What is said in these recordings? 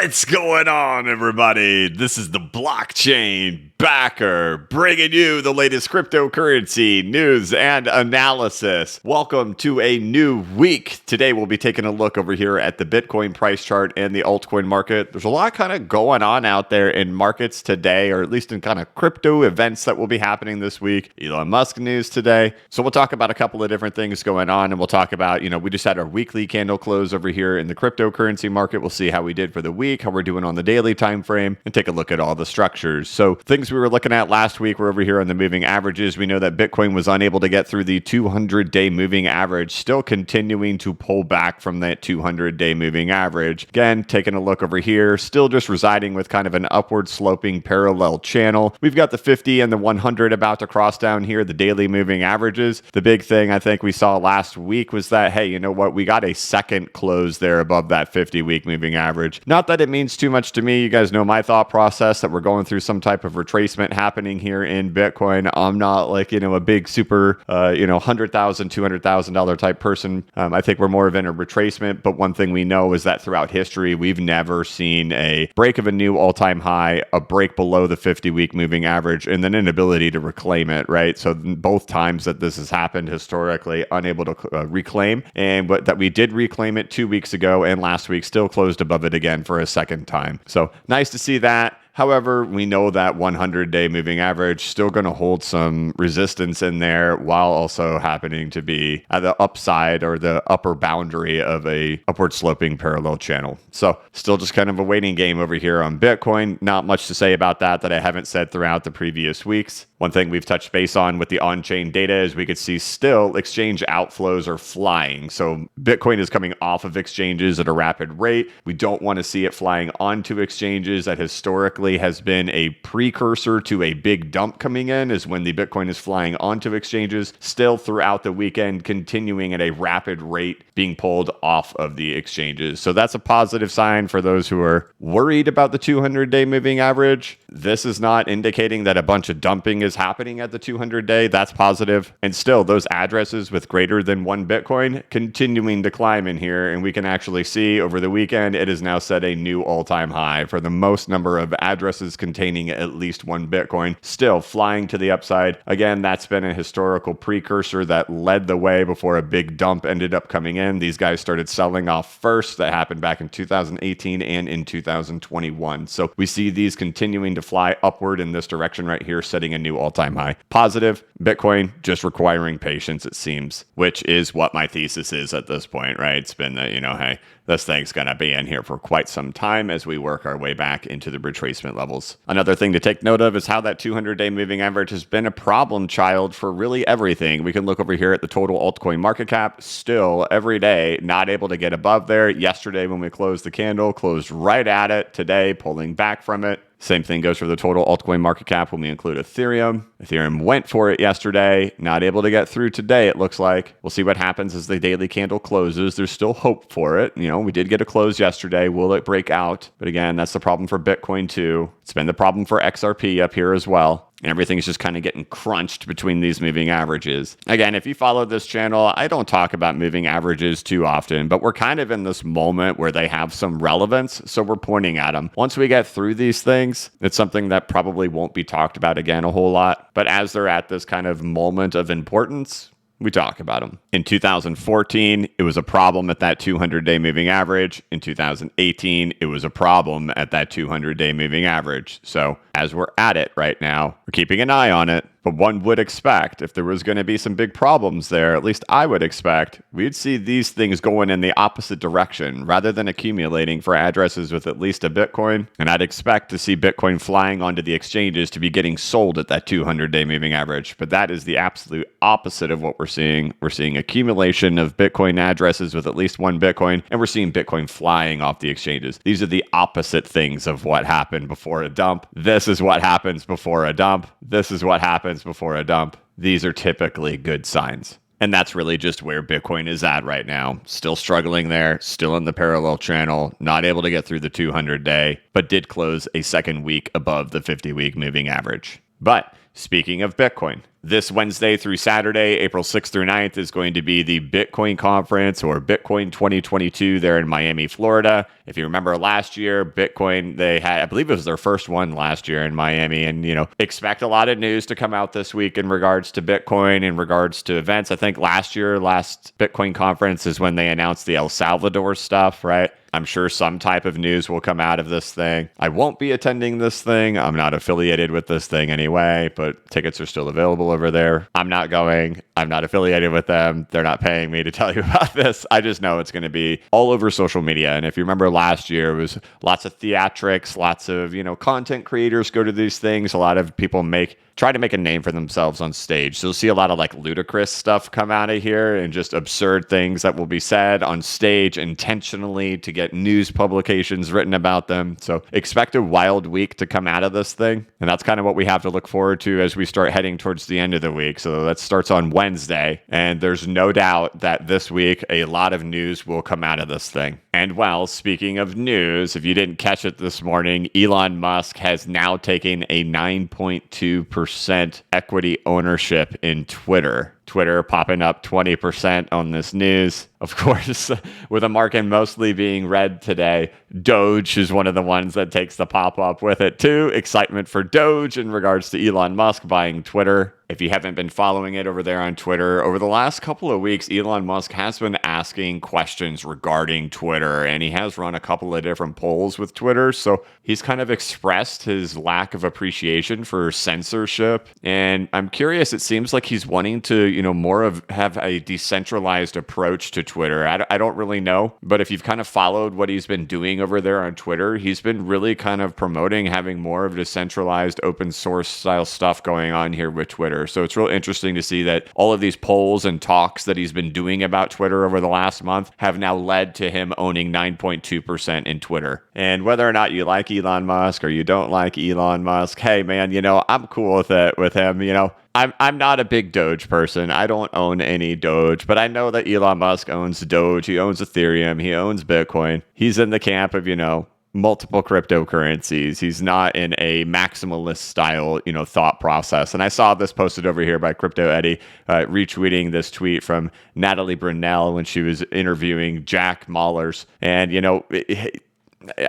What's going on, everybody? This is the blockchain backer, bringing you the latest cryptocurrency news and analysis. Welcome to a new week. Today, we'll be taking a look over here at the Bitcoin price chart and the altcoin market. There's a lot kind of going on out there in markets today, or at least in kind of crypto events that will be happening this week. Elon Musk news today. So we'll talk about a couple of different things going on, and we'll talk about, we just had our weekly candle close over here in the cryptocurrency market. We'll see how we did for the week, how we're doing on the daily time frame, and take a look at all the structures. So things we were looking at last week were over here on the moving averages. We know that Bitcoin was unable to get through the 200-day moving average, still continuing to pull back from that 200-day moving average. Again, taking a look over here, still just residing with kind of an upward sloping parallel channel. We've got the 50 and the 100 about to cross down here, the daily moving averages. The big thing I think we saw last week was that, hey, you know what? We got a second close there above that 50-week moving average. Not that it means too much to me. You guys know my thought process that we're going through some type of retracement happening here in Bitcoin. I'm not like, a big super, $100,000, $200,000 type person. I think we're more of in a retracement. But one thing we know is that throughout history, we've never seen a break of a new all-time high, a break below the 50-week moving average, and then an inability to reclaim it, right? So both times that this has happened historically, unable to reclaim, but that we did reclaim it 2 weeks ago, and last week still closed above it again for a second time. So nice to see that. However, we know that 100-day moving average still going to hold some resistance in there while also happening to be at the upside or the upper boundary of a upward sloping parallel channel. So still just kind of a waiting game over here on Bitcoin. Not much to say about that I haven't said throughout the previous weeks. One thing we've touched base on with the on-chain data is we could see still exchange outflows are flying. So Bitcoin is coming off of exchanges at a rapid rate. We don't want to see it flying onto exchanges that historically has been a precursor to a big dump coming in, is when the Bitcoin is flying onto exchanges, still throughout the weekend, continuing at a rapid rate being pulled off of the exchanges. So that's a positive sign for those who are worried about the 200-day moving average. This is not indicating that a bunch of dumping is happening at the 200-day. That's positive. And still, those addresses with greater than 1 Bitcoin continuing to climb in here. And we can actually see over the weekend, it has now set a new all-time high for the most number of addresses containing at least 1 Bitcoin, still flying to the upside. Again, that's been a historical precursor that led the way before a big dump ended up coming in. These guys started selling off first. That happened back in 2018 and in 2021. So we see these continuing to fly upward in this direction right here, setting a new all-time high. Positive. Bitcoin just requiring patience, it seems, which is what my thesis is at this point, right? It's been that, hey, this thing's going to be in here for quite some time as we work our way back into the retracement levels. Another thing to take note of is how that 200-day moving average has been a problem child for really everything. We can look over here at the total altcoin market cap, still every day not able to get above there. Yesterday when we closed the candle, closed right at it. Today, pulling back from it. Same thing goes for the total altcoin market cap when we include Ethereum. Ethereum went for it yesterday, not able to get through today, it looks like. We'll see what happens as the daily candle closes. There's still hope for it. We did get a close yesterday. Will it break out? But again, that's the problem for Bitcoin too. It's been the problem for XRP up here as well. And everything's just kind of getting crunched between these moving averages. Again, if you follow this channel, I don't talk about moving averages too often, but we're kind of in this moment where they have some relevance, so we're pointing at them. Once we get through these things, it's something that probably won't be talked about again a whole lot. But as they're at this kind of moment of importance, we talk about them. In 2014, it was a problem at that 200-day moving average. In 2018, it was a problem at that 200-day moving average. So as we're at it right now, we're keeping an eye on it. But one would expect if there was going to be some big problems there, at least I would expect, we'd see these things going in the opposite direction rather than accumulating for addresses with at least a Bitcoin. And I'd expect to see Bitcoin flying onto the exchanges to be getting sold at that 200-day moving average. But that is the absolute opposite of what we're seeing. We're seeing accumulation of Bitcoin addresses with at least 1 Bitcoin, and we're seeing Bitcoin flying off the exchanges. These are the opposite things of what happened before a dump. This is what happens before a dump. This is what happens before a dump. These are typically good signs. And that's really just where Bitcoin is at right now. Still struggling there, still in the parallel channel, not able to get through the 200-day, but did close a second week above the 50-week moving average. But speaking of Bitcoin, this Wednesday through Saturday, April 6th through 9th, is going to be the Bitcoin conference, or Bitcoin 2022, there in Miami, Florida. If you remember last year, Bitcoin, they had, I believe it was their first one last year in Miami. And, expect a lot of news to come out this week in regards to Bitcoin, in regards to events. I think last Bitcoin conference is when they announced the El Salvador stuff, right? I'm sure some type of news will come out of this thing. I won't be attending this thing. I'm not affiliated with this thing anyway, but tickets are still available over there. I'm not going. I'm not affiliated with them. They're not paying me to tell you about this. I just know it's going to be all over social media. And if you remember last year, it was lots of theatrics, lots of, content creators go to these things. A lot of people try to make a name for themselves on stage. So you'll see a lot of ludicrous stuff come out of here, and just absurd things that will be said on stage intentionally to get news publications written about them. So expect a wild week to come out of this thing. And that's kind of what we have to look forward to as we start heading towards the end of the week. So that starts on Wednesday. And there's no doubt that this week, a lot of news will come out of this thing. And well, speaking of news, if you didn't catch it this morning, Elon Musk has now taken a 9.2% equity ownership in Twitter. Twitter popping up 20% on this news. Of course, with the market mostly being red today, Doge is one of the ones that takes the pop up with it too. Excitement for Doge in regards to Elon Musk buying Twitter. If you haven't been following it over there on Twitter, over the last couple of weeks, Elon Musk has been asking questions regarding Twitter, and he has run a couple of different polls with Twitter. So he's kind of expressed his lack of appreciation for censorship. And I'm curious, it seems like he's wanting to, have a decentralized approach to Twitter. I don't really know, but if you've kind of followed what he's been doing over there on Twitter, he's been really kind of promoting having more of decentralized open source style stuff going on here with Twitter. So it's real interesting to see that all of these polls and talks that he's been doing about Twitter over the last month have now led to him owning 9.2% in Twitter. And whether or not you like Elon Musk or you don't like Elon Musk, hey man, I'm cool with it with him. I'm not a big Doge person. I don't own any Doge, but I know that Elon Musk owns Doge. He owns Ethereum. He owns Bitcoin. He's in the camp of, multiple cryptocurrencies. He's not in a maximalist style, thought process. And I saw this posted over here by Crypto Eddie, retweeting this tweet from Natalie Brunell when she was interviewing Jack Mallers. And,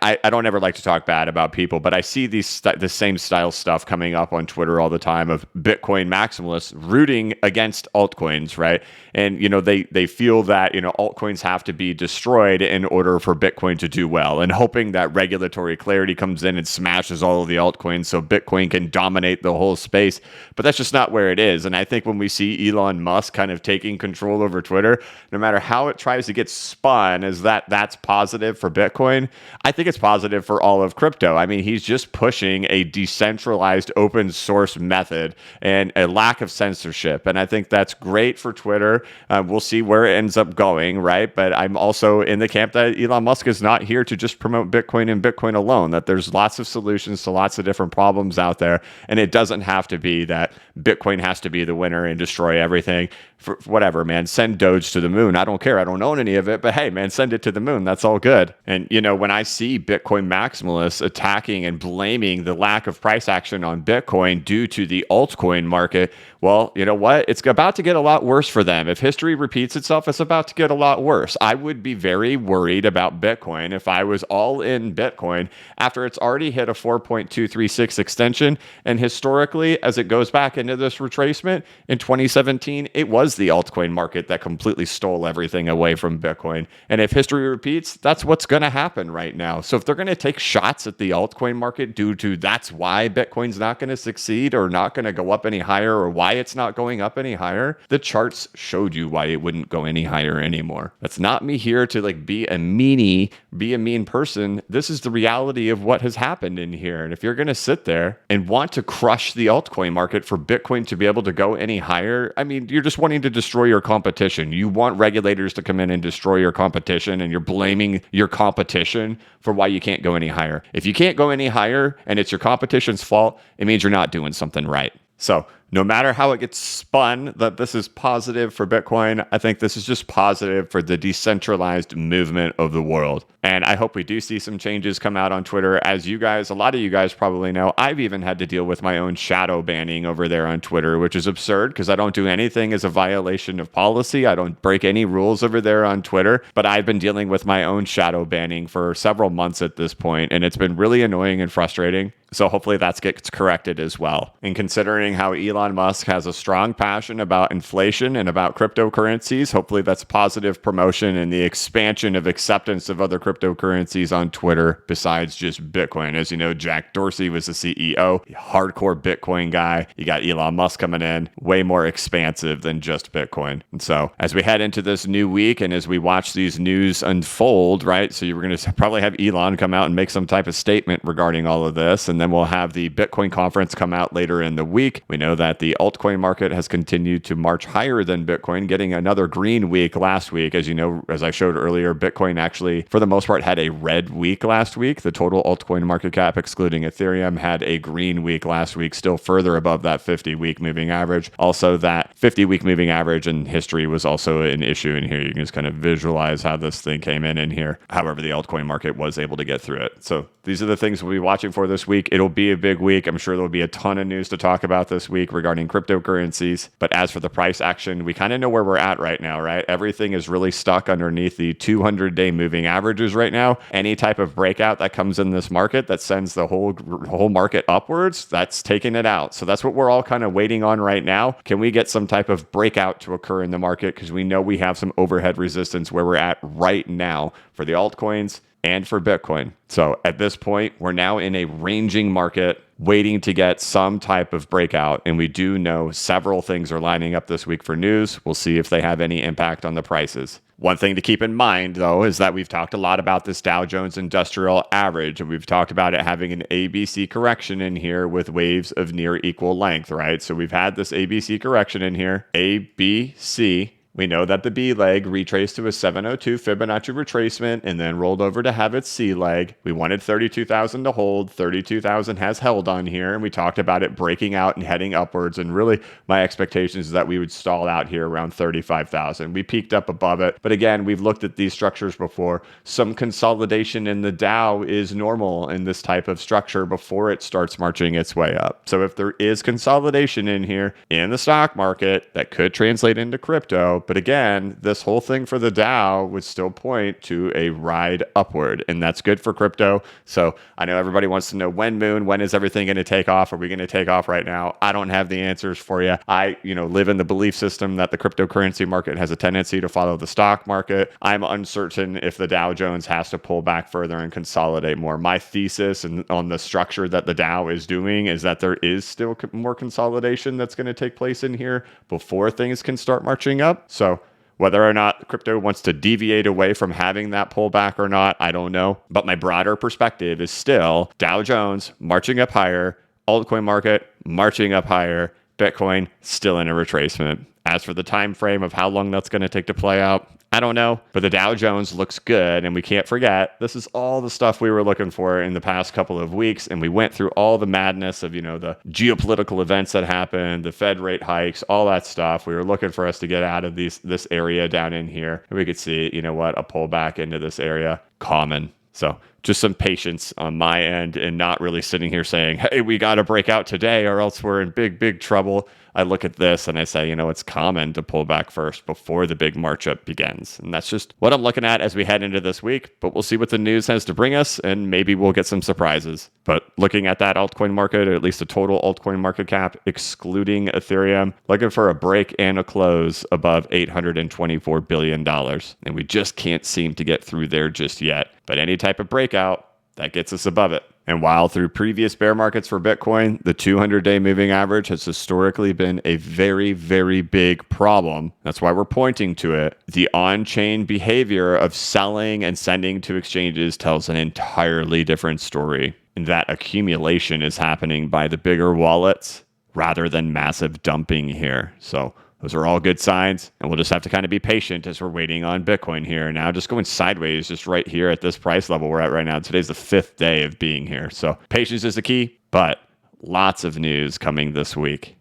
I don't ever like to talk bad about people, but I see the same style stuff coming up on Twitter all the time of Bitcoin maximalists rooting against altcoins, right? And, they feel that, altcoins have to be destroyed in order for Bitcoin to do well, and hoping that regulatory clarity comes in and smashes all of the altcoins so Bitcoin can dominate the whole space. But that's just not where it is. And I think when we see Elon Musk kind of taking control over Twitter, no matter how it tries to get spun as that's positive for Bitcoin, I think it's positive for all of crypto. I mean, he's just pushing a decentralized open source method and a lack of censorship. And I think that's great for Twitter. We'll see where it ends up going, right? But I'm also in the camp that Elon Musk is not here to just promote Bitcoin and Bitcoin alone, that there's lots of solutions to lots of different problems out there. And it doesn't have to be that Bitcoin has to be the winner and destroy everything. For whatever, man, send Doge to the moon. I don't care. I don't own any of it, but hey, man, send it to the moon. That's all good. And, when I see Bitcoin maximalists attacking and blaming the lack of price action on Bitcoin due to the altcoin market, well, you know what? It's about to get a lot worse for them. If history repeats itself, it's about to get a lot worse. I would be very worried about Bitcoin if I was all in Bitcoin after it's already hit a 4.236 extension. And historically, as it goes back into this retracement in 2017, it was the altcoin market that completely stole everything away from Bitcoin. And if history repeats, that's what's going to happen right now. So if they're going to take shots at the altcoin market due to that's why Bitcoin's not going to succeed or not going to go up any higher or why it's not going up any higher, the charts showed you why it wouldn't go any higher anymore. That's not me here to be a mean person. This is the reality of what has happened in here. And if you're going to sit there and want to crush the altcoin market for Bitcoin to be able to go any higher, I mean, you're just wanting to destroy your competition. You want regulators to come in and destroy your competition, and you're blaming your competition for why you can't go any higher. If you can't go any higher and it's your competition's fault, it means you're not doing something right. So no matter how it gets spun that this is positive for Bitcoin, I think this is just positive for the decentralized movement of the world. And I hope we do see some changes come out on Twitter. As you guys, a lot of you guys probably know, I've even had to deal with my own shadow banning over there on Twitter, which is absurd because I don't do anything as a violation of policy. I don't break any rules over there on Twitter, but I've been dealing with my own shadow banning for several months at this point, and it's been really annoying and frustrating. So hopefully that gets corrected as well. And considering how Elon Musk has a strong passion about inflation and about cryptocurrencies, hopefully that's positive promotion and the expansion of acceptance of other cryptocurrencies on Twitter besides just Bitcoin. As you know, Jack Dorsey was the CEO, hardcore Bitcoin guy. You got Elon Musk coming in, way more expansive than just Bitcoin. And so as we head into this new week and as we watch these news unfold, right? So you were going to probably have Elon come out and make some type of statement regarding all of this. And then we'll have the Bitcoin conference come out later in the week. We know that the altcoin market has continued to march higher than Bitcoin, getting another green week last week. As you know, as I showed earlier, Bitcoin actually, for the most part, had a red week last week. The total altcoin market cap, excluding Ethereum, had a green week last week, still further above that 50-week moving average. Also, that 50-week moving average in history was also an issue in here. You can just kind of visualize how this thing came in here. However, the altcoin market was able to get through it. So these are the things we'll be watching for this week. It'll be a big week. I'm sure there'll be a ton of news to talk about this week regarding cryptocurrencies. But as for the price action, we kind of know where we're at right now, right? Everything is really stuck underneath the 200-day moving averages right now. Any type of breakout that comes in this market that sends the whole market upwards, that's taking it out. So that's what we're all kind of waiting on right now. Can we get some type of breakout to occur in the market? Because we know we have some overhead resistance where we're at right now for the altcoins and for Bitcoin. So at this point, we're now in a ranging market waiting to get some type of breakout. And we do know several things are lining up this week for news. We'll see if they have any impact on the prices. One thing to keep in mind, though, is that we've talked a lot about this Dow Jones Industrial Average, and we've talked about it having an ABC correction in here with waves of near equal length, right? So we've had this ABC correction in here, A, B, C. We know that the B leg retraced to a 702 Fibonacci retracement and then rolled over to have its C leg. We wanted 32,000 to hold. 32,000 has held on here, and we talked about it breaking out and heading upwards. And really, my expectation is that we would stall out here around 35,000. We peaked up above it. But again, we've looked at these structures before. Some consolidation in the Dow is normal in this type of structure before it starts marching its way up. So if there is consolidation in here in the stock market, that could translate into crypto. But again, this whole thing for the Dow would still point to a ride upward, and that's good for crypto. So I know everybody wants to know when is everything going to take off? Are we going to take off right now? I don't have the answers for you. I, live in the belief system that the cryptocurrency market has a tendency to follow the stock market. I'm uncertain if the Dow Jones has to pull back further and consolidate more. My thesis on the structure that the Dow is doing is that there is still more consolidation that's going to take place in here before things can start marching up. So whether or not crypto wants to deviate away from having that pullback or not, I don't know. But my broader perspective is still Dow Jones marching up higher, altcoin market marching up higher, Bitcoin still in a retracement. As for the time frame of how long that's going to take to play out, I don't know, but the Dow Jones looks good, and we can't forget, this is all the stuff we were looking for in the past couple of weeks, and we went through all the madness of, the geopolitical events that happened, the Fed rate hikes, all that stuff. We were looking for us to get out of this area down in here, and we could see, a pullback into this area, common. So just some patience on my end and not really sitting here saying, hey, we got to break out today or else we're in big, big trouble. I look at this and I say, it's common to pull back first before the big march up begins. And that's just what I'm looking at as we head into this week. But we'll see what the news has to bring us, and maybe we'll get some surprises. But looking at that altcoin market, or at least the total altcoin market cap, excluding Ethereum, looking for a break and a close above $824 billion. And we just can't seem to get through there just yet. But any type of breakout, that gets us above it. And while through previous bear markets for Bitcoin, the 200-day moving average has historically been a very, very big problem. That's why we're pointing to it. The on-chain behavior of selling and sending to exchanges tells an entirely different story. And that accumulation is happening by the bigger wallets rather than massive dumping here. So those are all good signs, and we'll just have to kind of be patient as we're waiting on Bitcoin here. Now, just going sideways, just right here at this price level we're at right now. Today's the 5th day of being here. So patience is the key, but lots of news coming this week.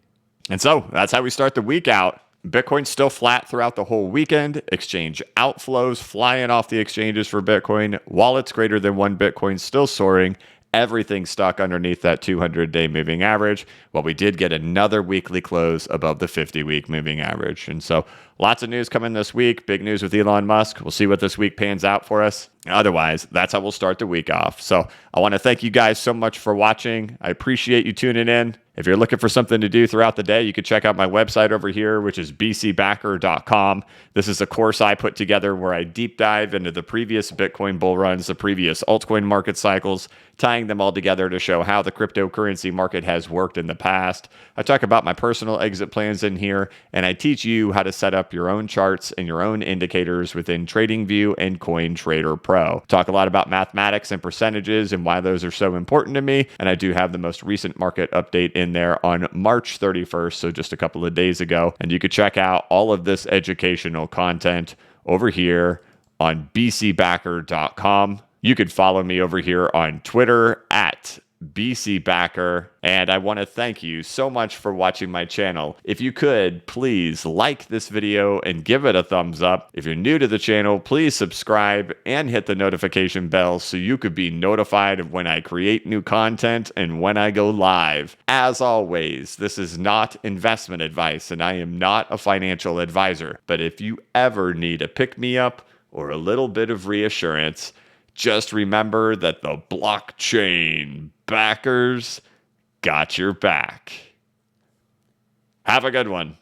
And so that's how we start the week out. Bitcoin's still flat throughout the whole weekend. Exchange outflows flying off the exchanges for Bitcoin. Wallets greater than one Bitcoin still soaring. Everything stuck underneath that 200-day moving average. Well, we did get another weekly close above the 50-week moving average. And so lots of news coming this week. Big news with Elon Musk. We'll see what this week pans out for us. Otherwise, that's how we'll start the week off. So I want to thank you guys so much for watching. I appreciate you tuning in. If you're looking for something to do throughout the day, you can check out my website over here, which is bcbacker.com. This is a course I put together where I deep dive into the previous Bitcoin bull runs, the previous altcoin market cycles, tying them all together to show how the cryptocurrency market has worked in the past. I talk about my personal exit plans in here, and I teach you how to set up your own charts and your own indicators within TradingView and CoinTrader Pro. Talk a lot about mathematics and percentages and why those are so important to me, and I do have the most recent market update in there on March 31st, so just a couple of days ago. And you could check out all of this educational content over here on bcbacker.com. You could follow me over here on Twitter at bcbacker. And I want to thank you so much for watching my channel. If you could, please like this video and give it a thumbs up. If you're new to the channel, please subscribe and hit the notification bell so you could be notified of when I create new content and when I go live. As always, this is not investment advice and I am not a financial advisor. But if you ever need a pick-me-up or a little bit of reassurance, just remember that the blockchain backers got your back. Have a good one.